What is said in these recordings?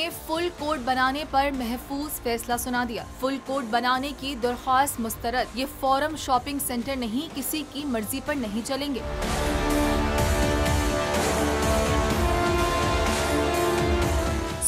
ने full court बनाने पर महफूज फैसला सुना दिया। फुल कोर्ट बनाने की दरख्वास्त मुस्तरद। ये फोरम शॉपिंग सेंटर नहीं, किसी की मर्जी पर नहीं चलेंगे।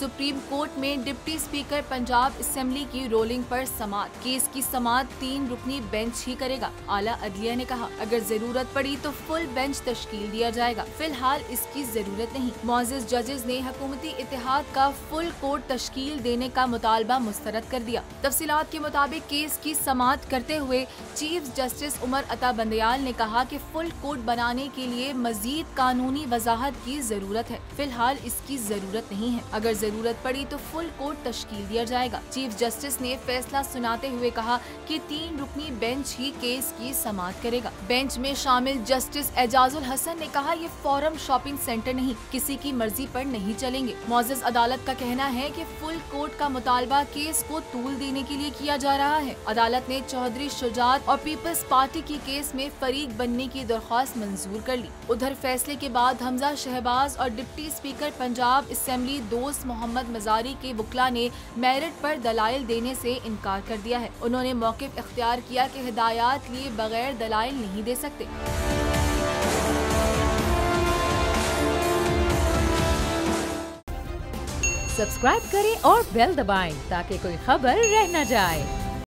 सुप्रीम कोर्ट में डिप्टी स्पीकर पंजाब असेंबली की रोलिंग पर समाअत। केस की समाअत 3 रुकनी बेंच ही करेगा। आला अदलिया ने कहा, अगर जरूरत पड़ी तो फुल बेंच तश्कील दिया जाएगा, फिलहाल इसकी जरूरत नहीं। मुअज़्ज़िज़ जजेस ने हुकूमती इत्तेहाद का फुल कोर्ट तश्कील देने का मुतालबा मुस्तरद कर दिया। तफसीलात के मुताबिक केस की समाअत करते हुए चीफ जस्टिस उमर अता बंदयाल ने कहा कि फुल कोर्ट बनाने के लिए मजीद कानूनी वजाहत की जरूरत है, फिलहाल इसकी जरूरत नहीं है। अगर जरूरत पड़ी तो फुल कोर्ट तश्कील दिया जाएगा। चीफ जस्टिस ने फैसला सुनाते हुए कहा कि 3 रुकनी बेंच ही केस की समाअत करेगा। बेंच में शामिल जस्टिस एजाजुल हसन ने कहा, ये फोरम शॉपिंग सेंटर नहीं, किसी की मर्जी पर नहीं चलेंगे। मुअज़्ज़िज़ अदालत का कहना है कि फुल कोर्ट का मुतालबा केस को तूल देने के लिए किया जा रहा है। अदालत ने चौधरी शुजात और पीपल्स पार्टी की केस में फरीक बनने की दरख्वास्त मंजूर कर ली। उधर फैसले के बाद हमजा शहबाज और डिप्टी स्पीकर पंजाब असेंबली दोस्त मोहम्मद मजारी के वकला ने मेरिट पर दलाइल देने से इनकार कर दिया है। उन्होंने मौक़िफ़ इख्तियार किया कि हिदायत लिए बगैर दलाइल नहीं दे सकते। सब्सक्राइब करें और बेल दबाएं ताकि कोई खबर रह न जाए।